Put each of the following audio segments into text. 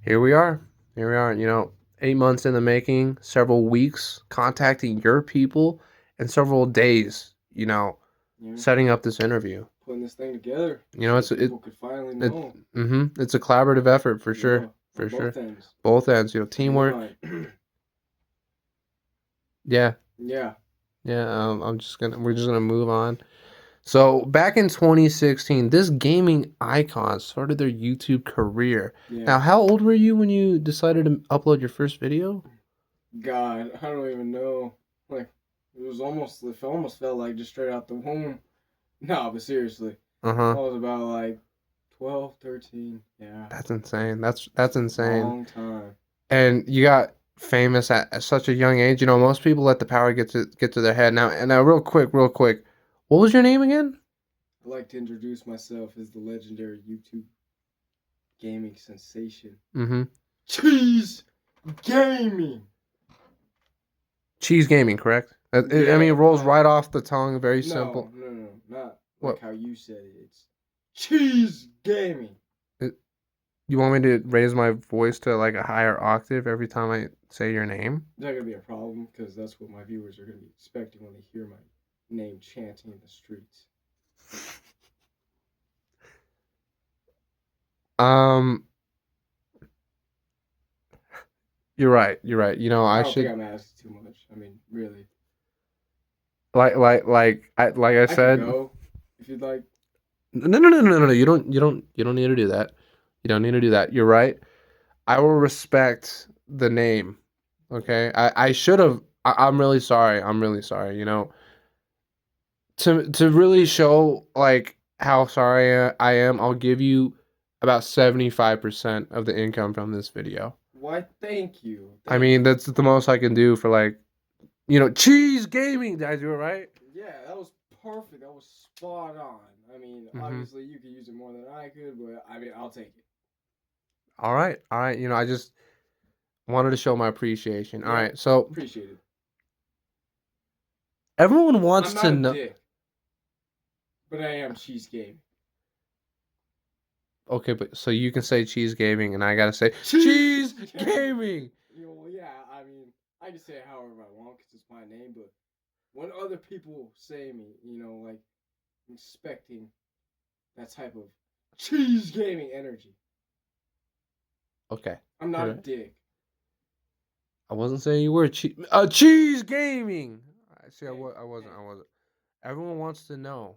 Here we are. Here we are. 8 months in the making, several weeks contacting your people, and several days. Yeah, Setting up this interview. putting this thing together so It's it people could finally it. know. It's a collaborative effort for sure. Yeah, For on both sure. ends. Both ends. Hang Teamwork. on. Yeah. Yeah, Yeah. We're just gonna move on. So back in 2016, this gaming icon started their YouTube career. Now, yeah. how old were you when you decided to upload your first video? God, I don't even know. Like, it almost felt like just straight out the womb. No, but seriously, Uh I huh. was about like 12, 13. Yeah, That's insane. That's insane. long time. And you got famous at such a young age. Most people let the power get to their head. Now, real quick, what was your name again? I'd like to introduce myself as the legendary YouTube gaming sensation. Mm-hmm. Cheese Gaming! Cheese Gaming, correct? It Yeah, rolls right off the tongue. Very no, simple. no, no, not like What? how you said it. It's Cheese Gaming. it- You want me to raise my voice to like a higher octave every time I say your name? Is that gonna be a problem? Because that's what my viewers are gonna be expecting when they hear my name chanting in the streets. Um, you're right. You're right. I I don't think should I'm asking too much. I mean, really. like I I can said. go if you'd like. No. You don't need to do that. You don't need to do that. You're right. I will respect the name. Okay. I should have. I'm really sorry. I'm really sorry. To really show like how sorry I am, I'll give you about 75% of the income from this video. Why? Thank you. I Thank mean, you. that's the most I can do for like, Cheese Gaming. Did I do it right? Yeah, that was perfect. That was spot on. I mean, Mm-hmm. obviously you could use it more than I could, but I mean, I'll take it. All right. All right. I just wanted to show my appreciation. All Yep, right. So appreciate it. everyone I'm wants to not a know. dick, but I am cheese game. Okay, but so you can say Cheese Gaming, and I gotta say Cheese Cheese game. Gaming. Well, yeah. I mean, I can say it however I want because it's my name. But when other people say me, like expecting that type of cheese gaming energy, Okay. I'm not You're a right. dick. I wasn't saying you were Cheese Gaming. I see. Hey, I wasn't. hey. I wasn't. Everyone wants to know,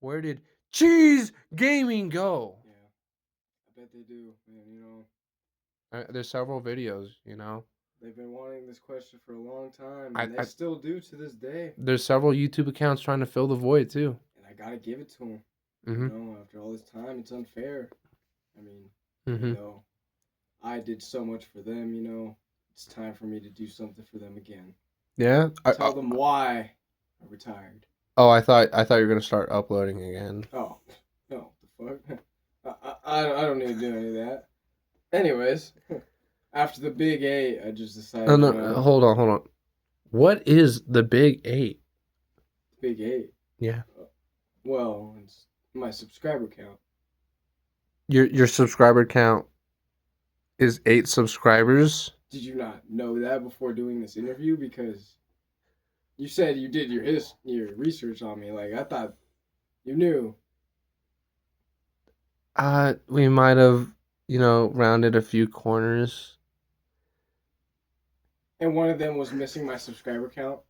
where did Cheese Gaming go? Yeah, I bet they do, man. There's several videos. They've been wanting this question for a long time, I, and they I still do to this day. there's several YouTube accounts trying to fill the void too. And I gotta give it to them. Mm-hmm. After all this time, it's unfair. I mean, even Mm-hmm. though I did so much for them, it's time for me to do something for them again. Yeah. Tell them why I retired. Oh, I thought you were gonna start uploading again. Oh, no, the fuck? I don't need to do any of that. Anyways, after the big eight, I just No, decided, no, hold on. What is the Big Eight? big eight. Yeah. Well, it's my subscriber count. Your subscriber count is 8 subscribers. Did you not know that before doing this interview? Because you said you did your research on me. Like I thought you knew. We might have, rounded a few corners. And one of them was missing my subscriber count.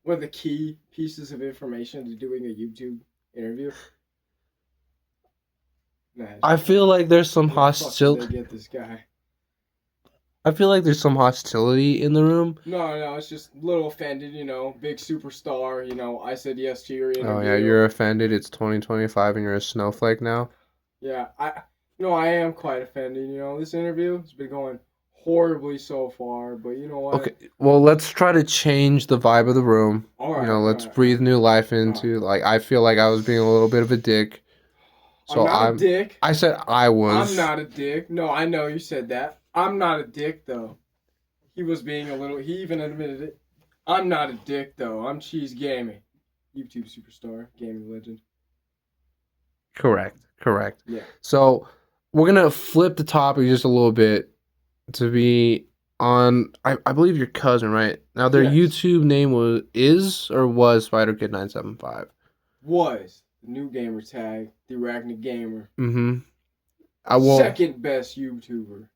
One of the key pieces of information to doing a YouTube interview. I Imagine. feel like there's some Where the fuck did they hostility. get this guy? I feel like there's some hostility in the room. No, it's just a little offended, big superstar, I said yes to your Oh yeah, interview. you're offended. It's 2025 and you're a snowflake now. Yeah, I am quite offended, this interview has been going horribly so far, but you know Okay, what? well, let's try to change the vibe of the room. All right, all Let's right, all breathe right. new life All right. into. Like, I feel like I was being a little bit of a dick. I'm So not a dick. I said I I'm was. not a dick. No, I know you said that. I'm not a dick though. He was being a little. He even admitted it. I'm not a dick though. I'm Cheese Gaming, YouTube superstar, gaming legend. Correct. Yeah. So we're gonna flip the topic just a little bit to be on. I believe your cousin, right? Now their Yes. YouTube name was Spider Kid 975. Was the new gamer tag, the Arachnid Gamer. Mm-hmm. Second best YouTuber.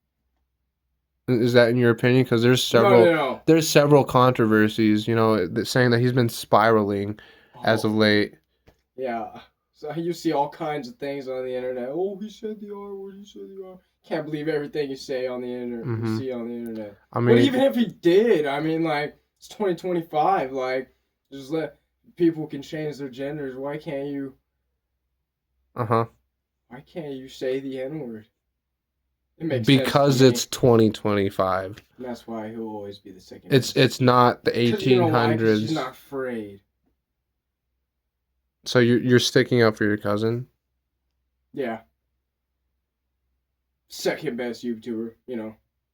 Is that in your opinion? Because No. there's several controversies, saying that he's been spiraling as of Oh, late. yeah. So you see all kinds of things on the internet. Oh, he said the R word. He said the R. Can't believe everything you say on the internet. Mm-hmm. You see on the internet. I But mean, even if he did, I mean, like it's 2025. Like, just let people can change their genders. Why can't you? uh-huh. Why can't you say the N word? It makes sense to Because me. it's 2025. And that's why he'll always be the second. It's not the 'Cause you know why? 'Cause 1800s. he's not afraid. So you're sticking up for your cousin? Yeah. Second best YouTuber,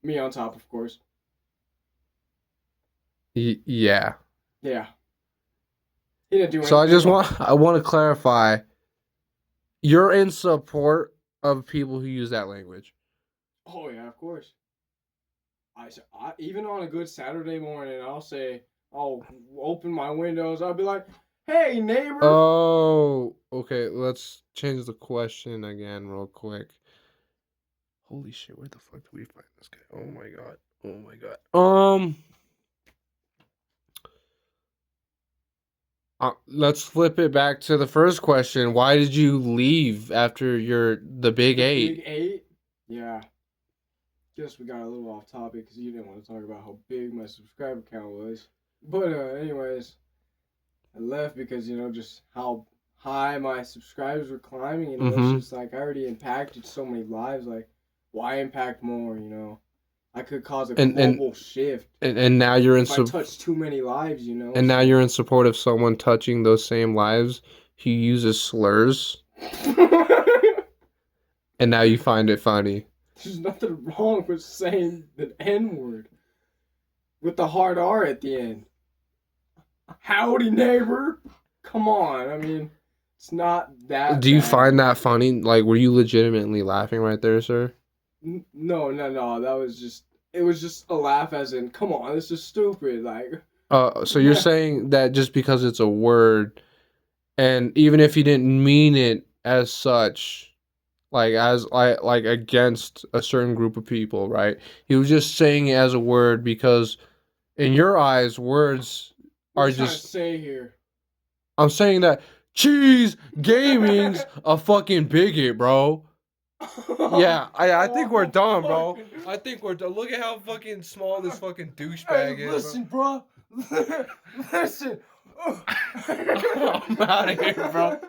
me on top, of course. Yeah. Yeah. He didn't do anything. So I want to clarify. You're in support of people who use that language. Oh yeah, of course. I even on a good Saturday morning, I'll open my windows. I'll be like, "Hey neighbor." Oh, okay. Let's change the question again, real quick. Holy shit! Where the fuck did we find this guy? Oh my god! Oh my god! Let's flip it back to the first question. Why did you leave after the Big Eight? Big 8? Yeah. Guess we got a little off topic because you didn't want to talk about how big my subscriber count was. But anyways, I left because just how high my subscribers were climbing. Mhm. It's just like I already impacted so many lives. Like, why impact more? I could cause a global shift. And now you're in if I touch too many lives. And now you're in support of someone touching those same lives who uses slurs. And now you find it funny. There's nothing wrong with saying the N word with the hard R at the end. Howdy, neighbor. Come on. I mean, it's not that. Do you bad. find that funny? Like, were you legitimately laughing right there, sir? No. It was just a laugh, as in, come on, this is stupid. Like. So you're saying that just because it's a word, and even if he didn't mean it as such, like against a certain group of people, right? He was just saying it as a word because, in your eyes, words what are are you trying to just. say here? I'm saying that CHEES Gaming's a fucking bigot, bro. Yeah, I think we're done, bro. I think we're done. Look at how fucking small this fucking douchebag is. Listen, bro. Listen. I'm out of here, bro.